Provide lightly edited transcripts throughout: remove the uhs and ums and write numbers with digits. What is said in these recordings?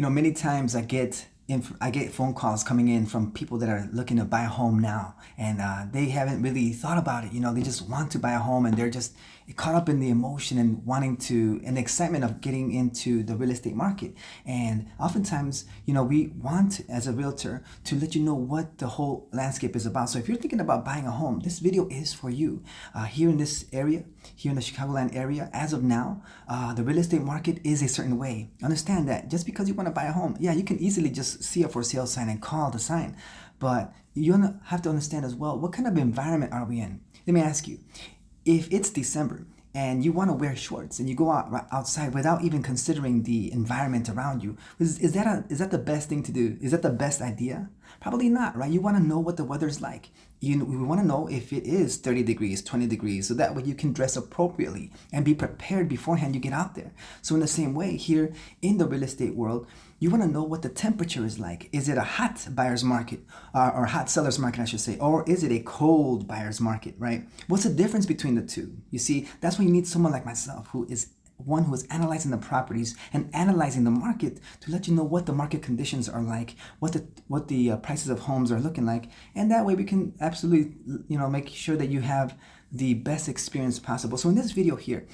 Many times I get phone calls coming in from people that are looking to buy a home now, and they haven't really thought about it. They just want to buy a home, and they're just caught up in the emotion and wanting to, and the excitement of getting into the real estate market. And oftentimes, we want, as a realtor, to let you know what the whole landscape is about. So if you're thinking about buying a home, this video is for you. Here in this area, here in the Chicagoland area, as of now, the real estate market is a certain way. Understand that just because you want to buy a home, yeah, you can easily just see a for sale sign and call the sign. But you have to understand as well, what kind of environment are we in? Let me ask you, if it's December and you want to wear shorts and you go outside without even considering the environment around you, is that the best thing to do? Is that the best idea? Probably not, right? You want to know what the weather's like. We want to know if it is 30 degrees, 20 degrees, so that way you can dress appropriately and be prepared beforehand you get out there. So in the same way, here in the real estate world, you want to know what the temperature is like. Is it a hot buyer's market, or hot seller's market, I should say, or is it a cold buyer's market, right? What's the difference between the two? You see, that's why you need someone like myself, who is analyzing the properties and analyzing the market, to let you know what the market conditions are like, what the prices of homes are looking like, and that way we can absolutely make sure that you have the best experience possible. So in this video here,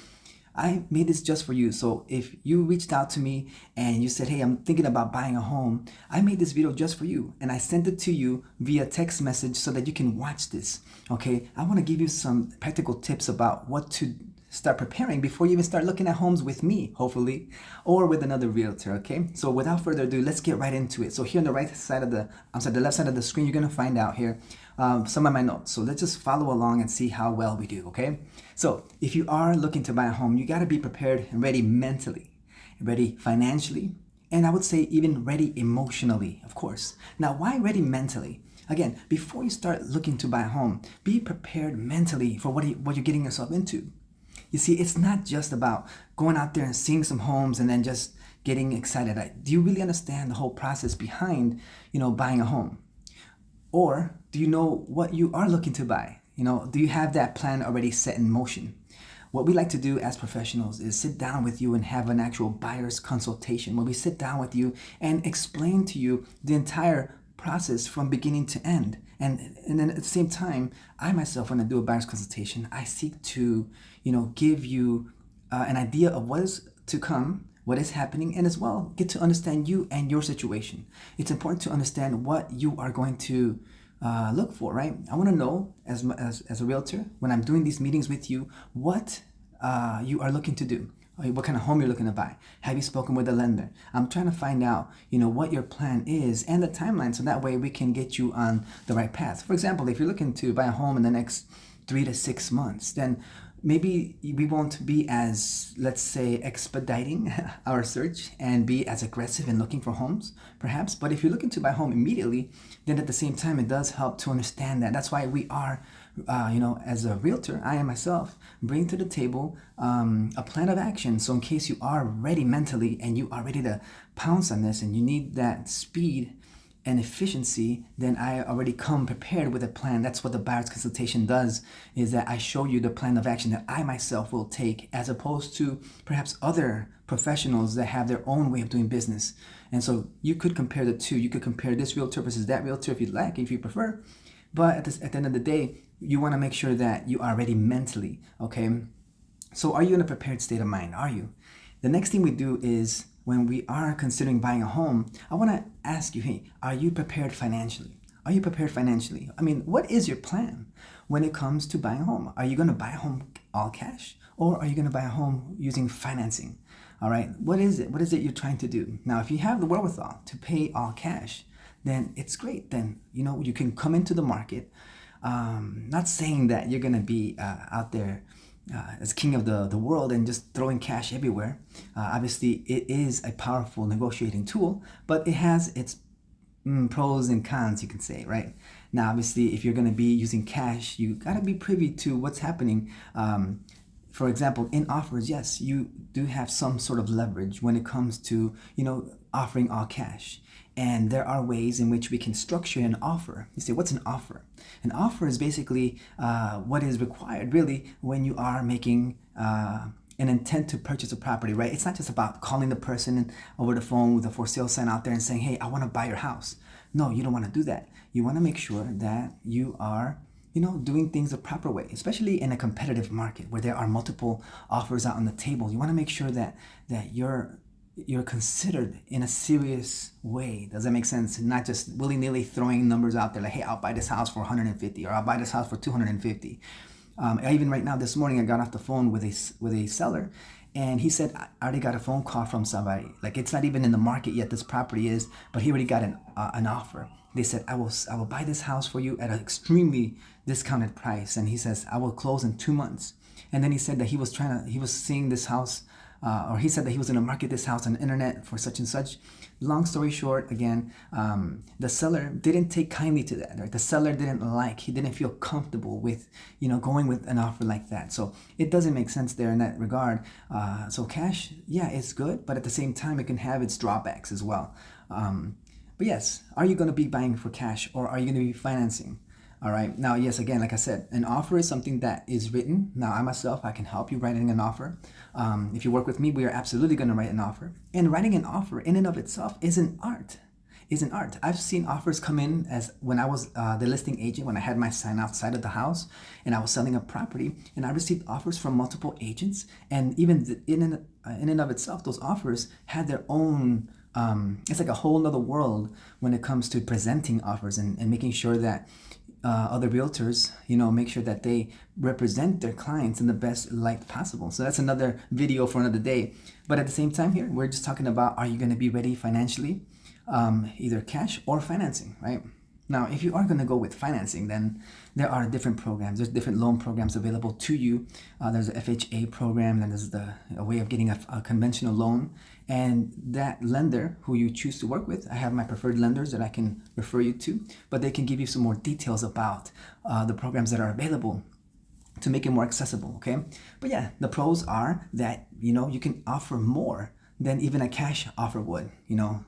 I made this just for you. So if you reached out to me and you said, hey, I'm thinking about buying a home, I made this video just for you, and I sent it to you via text message so that you can watch this. Okay, I want to give you some practical tips about what to start preparing before you even start looking at homes with me, hopefully, or with another realtor. Okay, so without further ado, let's get right into it. So here on the left side of the screen, you're gonna find out here some of my notes. So let's just follow along and see how well we do. Okay, so if you are looking to buy a home, you got to be prepared and ready mentally, ready financially, and I would say even ready emotionally, of course. Now, why ready mentally? Again, before you start looking to buy a home, be prepared mentally for what you're getting yourself into. You see, it's not just about going out there and seeing some homes and then just getting excited. Do you really understand the whole process behind, buying a home? Or do you know what you are looking to buy? Do you have that plan already set in motion? What we like to do as professionals is sit down with you and have an actual buyer's consultation, where we sit down with you and explain to you the entire process from beginning to end. And then at the same time, I myself, when I do a buyer's consultation, I seek to, give you an idea of what is to come, what is happening, and as well get to understand you and your situation. It's important to understand what you are going to look for, right? I want to know, as a realtor, when I'm doing these meetings with you, what you are looking to do. What kind of home you're looking to buy. Have you spoken with a lender? I'm trying to find out, what your plan is and the timeline, so that way we can get you on the right path. For example, if you're looking to buy a home in the next 3 to 6 months, then maybe we won't be as, let's say, expediting our search and be as aggressive in looking for homes, perhaps. But if you're looking to buy a home immediately, then at the same time, it does help to understand that. That's why we are, as a realtor, I and myself bring to the table a plan of action. So in case you are ready mentally and you are ready to pounce on this and you need that speed and efficiency, then I already come prepared with a plan. That's what the buyer's consultation does, is that I show you the plan of action that I myself will take, as opposed to perhaps other professionals that have their own way of doing business. And so you could compare the two. You could compare this realtor versus that realtor if you'd like, if you prefer. But at the end of the day, you want to make sure that you are ready mentally, okay? So are you in a prepared state of mind? Are you? The next thing we do is, when we are considering buying a home, I want to ask you, hey, are you prepared financially? Are you prepared financially? I mean, what is your plan when it comes to buying a home? Are you going to buy a home all cash, or are you going to buy a home using financing? All right, what is it? What is it you're trying to do? Now, if you have the wherewithal to pay all cash, then it's great. Then, you can come into the market. Not saying that you're going to be out there as king of the world and just throwing cash everywhere. Obviously, it is a powerful negotiating tool, but it has its pros and cons, you can say, right? Now, obviously, if you're going to be using cash, you got to be privy to what's happening. For example, in offers, yes, you do have some sort of leverage when it comes to, offering all cash. And there are ways in which we can structure an offer. You say, what's an offer? An offer is basically what is required, really, when you are making an intent to purchase a property, right? It's not just about calling the person over the phone with a for sale sign out there and saying, hey, I want to buy your house. No, you don't want to do that. You want to make sure that you are doing things the proper way, especially in a competitive market where there are multiple offers out on the table. You want to make sure that you're considered in a serious way. Does that make sense? Not just willy-nilly throwing numbers out there like, hey, I'll buy this house for 150 or I'll buy this house for 250. Even right now, this morning, I got off the phone with a seller, and he said, I already got a phone call from somebody. Like, it's not even in the market yet, this property is, but he already got an offer. They said, I will buy this house for you at an extremely discounted price. And he says, I will close in 2 months. And then he said that he was seeing this house, or he said that he was going to market this house on the internet for such and such. Long story short, again, the seller didn't take kindly to that. Right? The seller he didn't feel comfortable with, going with an offer like that. So it doesn't make sense there in that regard. So cash, yeah, it's good, but at the same time, it can have its drawbacks as well. But yes, are you going to be buying for cash or are you going to be financing? All right. Now, yes, again, like I said, an offer is something that is written. Now, I can help you writing an offer. If you work with me, we are absolutely going to write an offer. And writing an offer in and of itself is an art. I've seen offers come in as when I was the listing agent, when I had my sign outside of the house and I was selling a property, and I received offers from multiple agents. And even in and of itself, those offers had their own it's like a whole nother world when it comes to presenting offers and making sure that other realtors, make sure that they represent their clients in the best light possible. So that's another video for another day. But at the same time here, we're just talking about, are you going to be ready financially? Either cash or financing, right? Now, if you are going to go with financing, then there are different programs. There's different loan programs available to you. There's a FHA program, and there's a way of getting a conventional loan. And that lender who you choose to work with, I have my preferred lenders that I can refer you to, but they can give you some more details about the programs that are available to make it more accessible, okay? But yeah, the pros are that, you can offer more than even a cash offer would.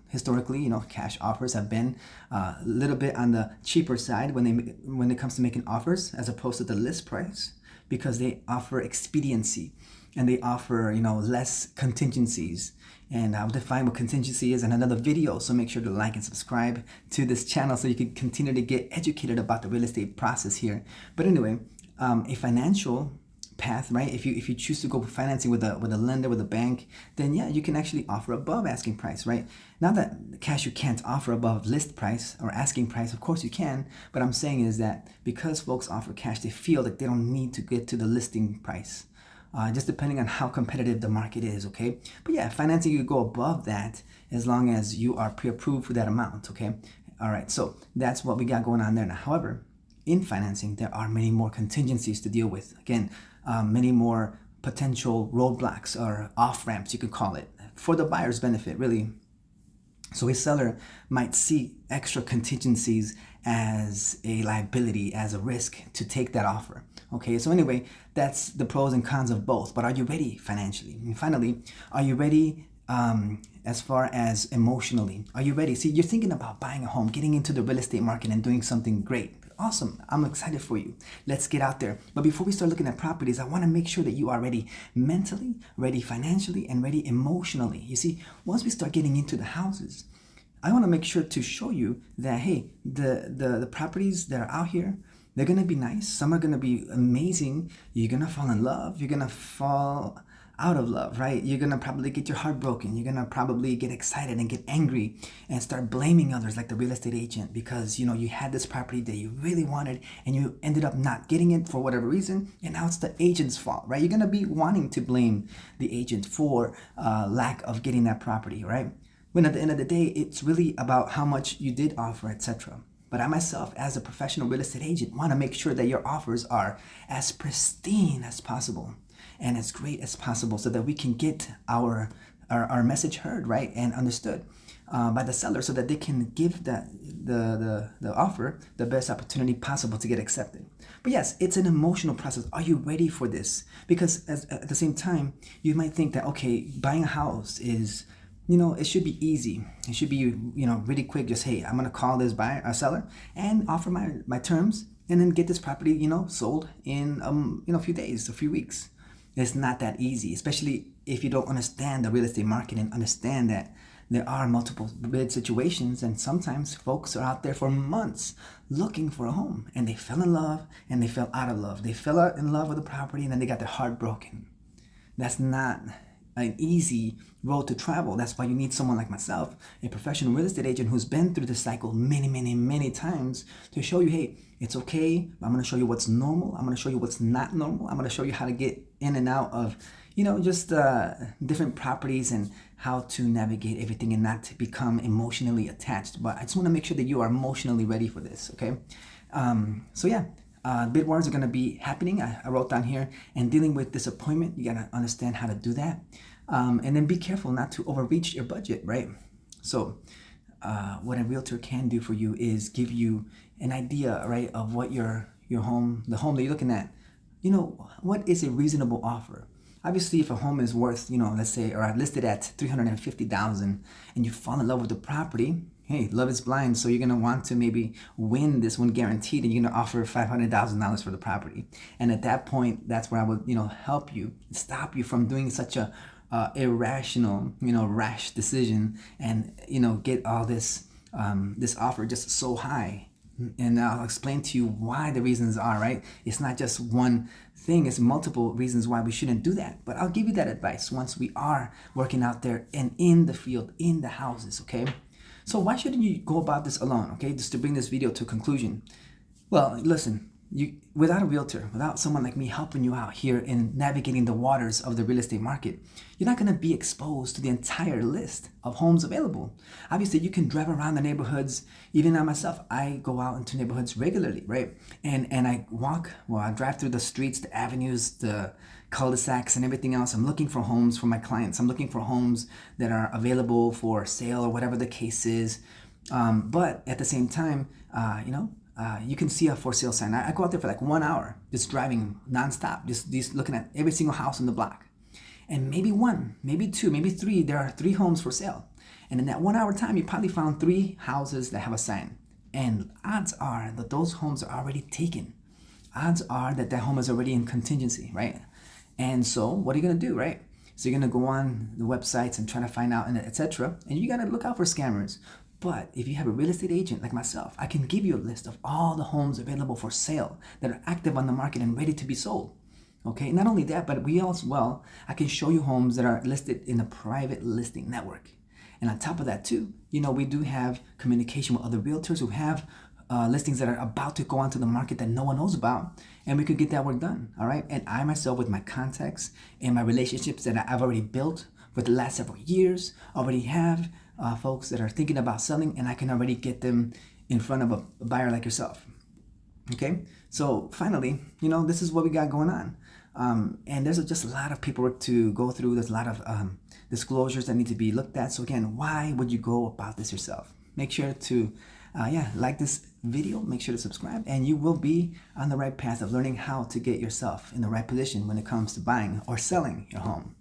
Historically, cash offers have been a little bit on the cheaper side when it comes to making offers as opposed to the list price, because they offer expediency and they offer, less contingencies. And I'll define what contingency is in another video. So make sure to like and subscribe to this channel so you can continue to get educated about the real estate process here. But anyway, a financial path, right? If you choose to go financing with a lender, with a bank, then yeah, you can actually offer above asking price, right? Not that cash you can't offer above list price or asking price, of course you can, but I'm saying is that because folks offer cash, they feel like they don't need to get to the listing price. Just depending on how competitive the market is, okay? But yeah, financing, you go above that as long as you are pre-approved for that amount, okay? All right, so that's what we got going on there now. However, in financing, there are many more contingencies to deal with. Again, many more potential roadblocks or off-ramps, you could call it, for the buyer's benefit, really. So a seller might see extra contingencies as a liability, as a risk to take that offer. Okay, so anyway, that's the pros and cons of both. But are you ready financially? And finally, are you ready as far as emotionally? Are you ready? See, you're thinking about buying a home, getting into the real estate market and doing something great. Awesome. I'm excited for you. Let's get out there. But before we start looking at properties, I want to make sure that you are ready mentally, ready financially, and ready emotionally. You see, once we start getting into the houses, I want to make sure to show you that, hey, the properties that are out here, they're going to be nice. Some are going to be amazing. You're going to fall in love. You're going to fall out of love, right? You're going to probably get your heart broken. You're going to probably get excited and get angry and start blaming others like the real estate agent because, you had this property that you really wanted and you ended up not getting it for whatever reason. And now it's the agent's fault, right? You're going to be wanting to blame the agent for lack of getting that property, right? When at the end of the day, it's really about how much you did offer, etc. But I myself, as a professional real estate agent, want to make sure that your offers are as pristine as possible and as great as possible so that we can get our message heard, right, and understood by the seller so that they can give the offer the best opportunity possible to get accepted. But yes, it's an emotional process. Are you ready for this? Because at the same time, you might think that, okay, buying a house is, it should be easy. It should be, really quick. Just, hey, I'm going to call this buyer or seller and offer my terms and then get this property, sold in, a few days, a few weeks. It's not that easy, especially if you don't understand the real estate market and understand that there are multiple bid situations, and sometimes folks are out there for months looking for a home, and they fell in love and they fell out of love. They fell out in love with the property and then they got their heart broken. That's not an easy road to travel. That's why you need someone like myself, a professional real estate agent who's been through the cycle many times, to show you, hey, it's okay. I'm going to show you what's normal. I'm going to show you what's not normal. I'm going to show you how to get in and out of, just different properties, and how to navigate everything and not to become emotionally attached. But I just want to make sure that you are emotionally ready for this, okay? So yeah. Bid wars are going to be happening. I wrote down here, and dealing with disappointment, you got to understand how to do that. And then be careful not to overreach your budget, right? So what a realtor can do for you is give you an idea, right, of what the home that you're looking at, what is a reasonable offer. Obviously, if a home is worth, let's say, or listed at $350,000, and you fall in love with the property, hey, love is blind, so you're gonna want to maybe win this one guaranteed, and you're gonna offer $500,000 for the property. And at that point, that's where I would, help you, stop you from doing such a irrational, rash decision, and get all this offer just so high. And I'll explain to you why the reasons are, right? It's not just one thing, it's multiple reasons why we shouldn't do that. But I'll give you that advice once we are working out there and in the field, in the houses, okay? So why shouldn't you go about this alone, okay? Just to bring this video to a conclusion. Well, listen, without a realtor, without someone like me helping you out here in navigating the waters of the real estate market, you're not going to be exposed to the entire list of homes available. Obviously, you can drive around the neighborhoods. Even I myself, I go out into neighborhoods regularly, right? And I I drive through the streets, the avenues, the cul-de-sacs, and everything else. I'm looking for homes for my clients. I'm looking for homes that are available for sale or whatever the case is. But at the same time, you can see a for sale sign. I go out there for like 1 hour, just driving nonstop, just looking at every single house on the block. And maybe one, maybe two, maybe three, there are 3 homes for sale. And in that 1 hour time, you probably found 3 houses that have a sign. And odds are that those homes are already taken. Odds are that home is already in contingency, right? And so what are you going to do, right? So you're going to go on the websites and try to find out, and etc. And you got to look out for scammers. But if you have a real estate agent like myself, I can give you a list of all the homes available for sale that are active on the market and ready to be sold. Okay, not only that, but I can show you homes that are listed in a private listing network. And on top of that too, we do have communication with other realtors who have listings that are about to go onto the market that no one knows about, and we could get that work done, all right? And I myself, with my contacts and my relationships that I've already built for the last several years, already have folks that are thinking about selling, and I can already get them in front of a buyer like yourself. Okay, so finally, this is what we got going on. And there's just a lot of paperwork to go through. There's a lot of disclosures that need to be looked at. So again, why would you go about this yourself? Make sure to like this video, make sure to subscribe, and you will be on the right path of learning how to get yourself in the right position when it comes to buying or selling your home.